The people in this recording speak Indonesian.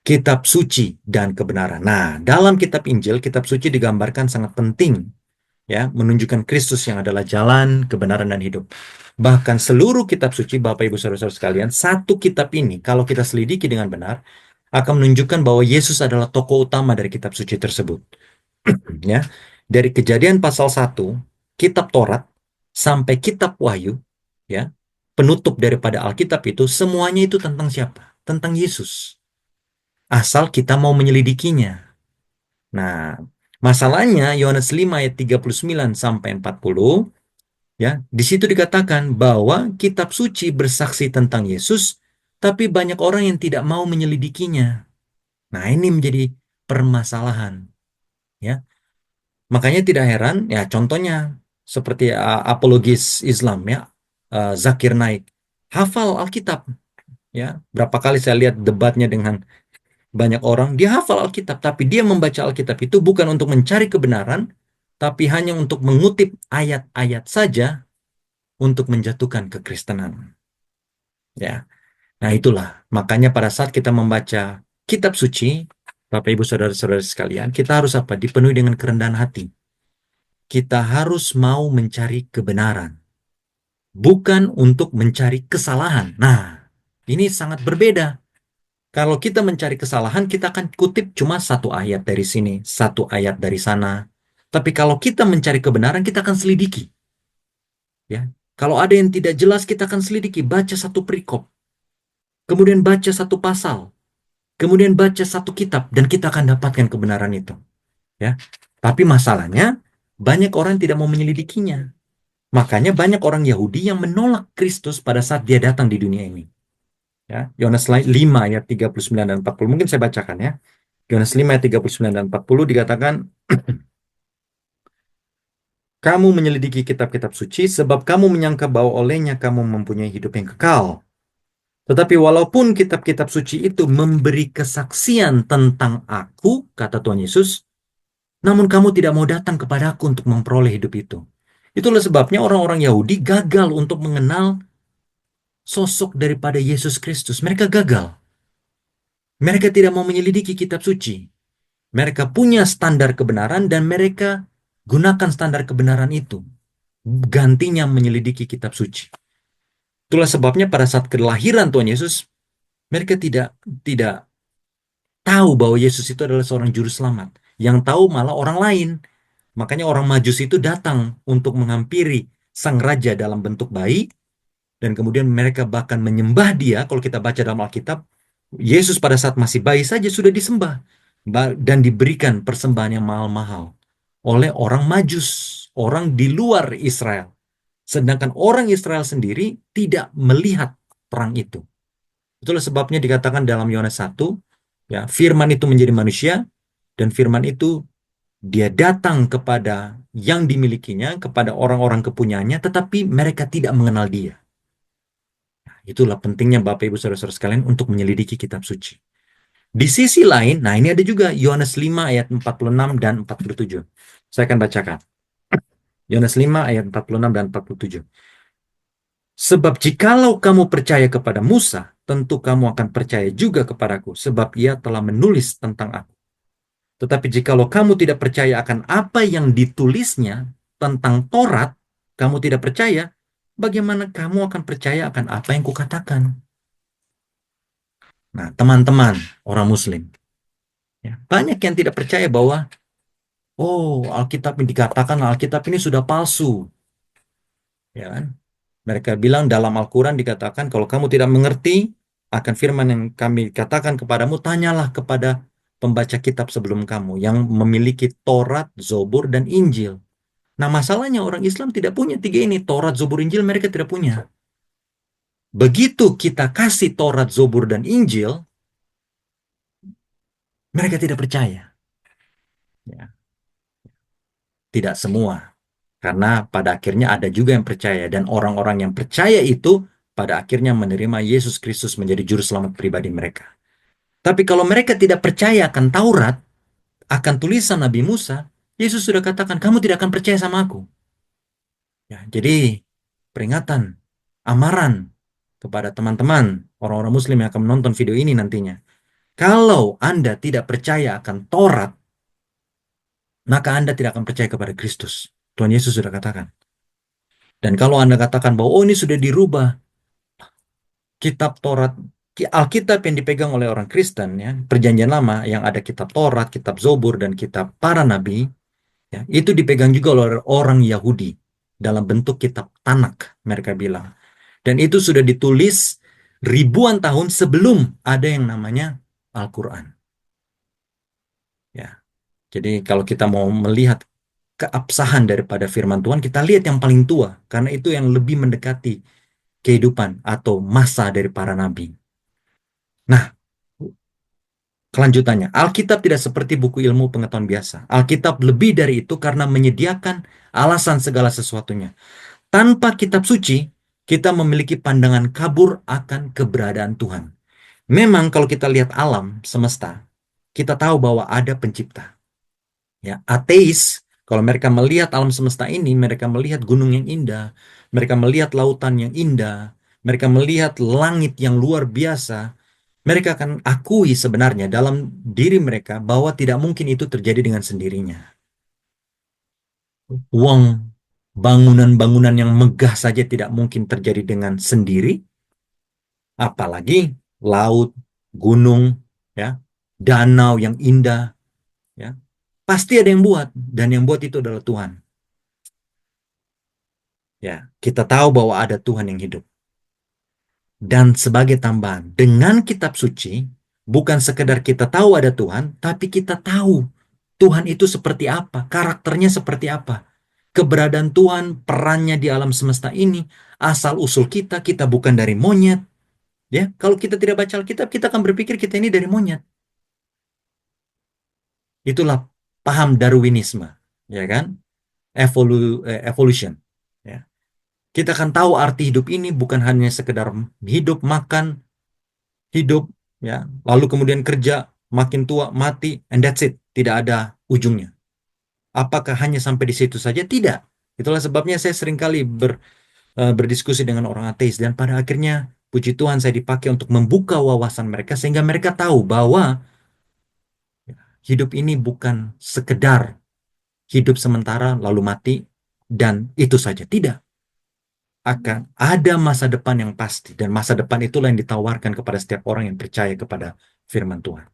kitab suci dan kebenaran. Nah, dalam kitab Injil, kitab suci digambarkan sangat penting, ya, menunjukkan Kristus yang adalah jalan, kebenaran, dan hidup. Bahkan seluruh kitab suci, Bapak Ibu Saudara-saudara sekalian, satu kitab ini, kalau kita selidiki dengan benar, akan menunjukkan bahwa Yesus adalah tokoh utama dari kitab suci tersebut. Ya, dari Kejadian pasal 1, kitab Taurat, sampai kitab Wahyu, ya, penutup daripada Alkitab itu, semuanya itu tentang siapa? Tentang Yesus. Asal kita mau menyelidikinya. Nah, masalahnya Yohanes 5 ayat 39 sampai 40, ya, di situ dikatakan bahwa kitab suci bersaksi tentang Yesus, tapi banyak orang yang tidak mau menyelidikinya. Nah, ini menjadi permasalahan, ya. Makanya tidak heran, ya, contohnya seperti apologis Islam, ya, Zakir Naik, hafal Alkitab, ya. Berapa kali saya lihat debatnya dengan banyak orang, dia hafal Alkitab, tapi dia membaca Alkitab itu bukan untuk mencari kebenaran, tapi hanya untuk mengutip ayat-ayat saja untuk menjatuhkan kekristenan. Ya, nah itulah. Makanya pada saat kita membaca kitab suci, Bapak Ibu Saudara-saudara sekalian, kita harus apa? Dipenuhi dengan kerendahan hati. Kita harus mau mencari kebenaran, bukan untuk mencari kesalahan. Nah, ini sangat berbeda. Kalau kita mencari kesalahan, kita akan kutip cuma satu ayat dari sini, satu ayat dari sana. Tapi kalau kita mencari kebenaran, kita akan selidiki. Ya, kalau ada yang tidak jelas, kita akan selidiki. Baca satu perikop, kemudian baca satu pasal, kemudian baca satu kitab, dan kita akan dapatkan kebenaran itu. Ya, tapi masalahnya banyak orang tidak mau menyelidikinya. Makanya banyak orang Yahudi yang menolak Kristus pada saat dia datang di dunia ini. Ya, Yohanes 5 ayat 39 dan 40. Mungkin saya bacakan, ya. Yohanes 5 ayat 39 dan 40 dikatakan, kamu menyelidiki kitab-kitab suci sebab kamu menyangka bahwa olehnya kamu mempunyai hidup yang kekal. Tetapi walaupun kitab-kitab suci itu memberi kesaksian tentang aku, kata Tuhan Yesus, namun kamu tidak mau datang kepada aku untuk memperoleh hidup itu. Itulah sebabnya orang-orang Yahudi gagal untuk mengenal sosok daripada Yesus Kristus. Mereka gagal. Mereka tidak mau menyelidiki kitab suci. Mereka punya standar kebenaran dan mereka gunakan standar kebenaran itu. Gantinya menyelidiki kitab suci. Itulah sebabnya pada saat kelahiran Tuhan Yesus, mereka tidak tahu bahwa Yesus itu adalah seorang juru selamat. Yang tahu malah orang lain. Makanya orang Majus itu datang untuk menghampiri sang raja dalam bentuk bayi, dan kemudian mereka bahkan menyembah dia. Kalau kita baca dalam Alkitab, Yesus pada saat masih bayi saja sudah disembah dan diberikan persembahan yang mahal-mahal oleh orang Majus, orang di luar Israel. Sedangkan orang Israel sendiri tidak melihat perang itu. Itulah sebabnya dikatakan dalam Yohanes 1, ya, firman itu menjadi manusia, dan firman itu dia datang kepada yang dimilikinya, kepada orang-orang kepunyaannya, tetapi mereka tidak mengenal dia. Itulah pentingnya Bapak Ibu Saudara-saudara sekalian untuk menyelidiki kitab suci. Di sisi lain, nah ini ada juga Yohanes 5 ayat 46 dan 47. Saya akan bacakan. Yohanes 5 ayat 46 dan 47. Sebab jikalau kamu percaya kepada Musa, tentu kamu akan percaya juga kepadaku, sebab ia telah menulis tentang aku. Tetapi jikalau kamu tidak percaya akan apa yang ditulisnya tentang Taurat, kamu tidak percaya, bagaimana kamu akan percaya akan apa yang kukatakan? Nah, teman-teman orang Muslim, ya, banyak yang tidak percaya bahwa, oh, Alkitab ini dikatakan Alkitab ini sudah palsu, ya kan? Mereka bilang dalam Al-Quran dikatakan, kalau kamu tidak mengerti akan firman yang kami katakan kepadamu, tanyalah kepada pembaca kitab sebelum kamu yang memiliki Taurat, Zobur, dan Injil. Nah, masalahnya orang Islam tidak punya tiga ini. Taurat, Zobur, Injil mereka tidak punya. Begitu kita kasih Taurat, Zobur, dan Injil, mereka tidak percaya. Ya, tidak semua. Karena pada akhirnya ada juga yang percaya. Dan orang-orang yang percaya itu pada akhirnya menerima Yesus Kristus menjadi juru selamat pribadi mereka. Tapi kalau mereka tidak percaya akan Taurat, akan tulisan Nabi Musa, Yesus sudah katakan, kamu tidak akan percaya sama aku. Ya, jadi peringatan, amaran kepada teman-teman, orang-orang Muslim yang akan menonton video ini nantinya. Kalau Anda tidak percaya akan Taurat, maka Anda tidak akan percaya kepada Kristus. Tuhan Yesus sudah katakan. Dan kalau Anda katakan bahwa oh ini sudah dirubah, kitab Taurat, Alkitab yang dipegang oleh orang Kristen, ya, Perjanjian Lama yang ada kitab Taurat, kitab Zobur, dan kitab para nabi, ya, itu dipegang juga oleh orang Yahudi dalam bentuk kitab Tanak, mereka bilang. Dan itu sudah ditulis ribuan tahun sebelum ada yang namanya Al-Quran. Ya, jadi kalau kita mau melihat keabsahan daripada firman Tuhan, kita lihat yang paling tua, karena itu yang lebih mendekati kehidupan atau masa dari para nabi. Nah, kelanjutannya, Alkitab tidak seperti buku ilmu pengetahuan biasa. Alkitab lebih dari itu karena menyediakan alasan segala sesuatunya. Tanpa kitab suci, kita memiliki pandangan kabur akan keberadaan Tuhan. Memang kalau kita lihat alam semesta, kita tahu bahwa ada pencipta. Ya, ateis, kalau mereka melihat alam semesta ini, mereka melihat gunung yang indah, mereka melihat lautan yang indah, mereka melihat langit yang luar biasa, mereka akan akui sebenarnya dalam diri mereka bahwa tidak mungkin itu terjadi dengan sendirinya. Uang bangunan-bangunan yang megah saja tidak mungkin terjadi dengan sendiri, apalagi laut, gunung, ya, danau yang indah, ya. Pasti ada yang buat, dan yang buat itu adalah Tuhan. Ya, kita tahu bahwa ada Tuhan yang hidup. Dan sebagai tambahan, dengan kitab suci, bukan sekedar kita tahu ada Tuhan, tapi kita tahu Tuhan itu seperti apa, karakternya seperti apa. Keberadaan Tuhan, perannya di alam semesta ini, asal-usul kita, kita bukan dari monyet. Ya, kalau kita tidak baca Alkitab, kita akan berpikir kita ini dari monyet. Itulah paham Darwinisme, ya kan? Evolution. Ya. Kita akan tahu arti hidup ini bukan hanya sekedar hidup, makan, hidup, ya, lalu kemudian kerja, makin tua, mati, and that's it. Tidak ada ujungnya. Apakah hanya sampai di situ saja? Tidak. Itulah sebabnya saya seringkali berdiskusi dengan orang ateis, dan pada akhirnya, puji Tuhan, saya dipakai untuk membuka wawasan mereka, sehingga mereka tahu bahwa hidup ini bukan sekedar hidup sementara, lalu mati, dan itu saja. Tidak. Akan ada masa depan yang pasti, dan masa depan itulah yang ditawarkan kepada setiap orang yang percaya kepada firman Tuhan.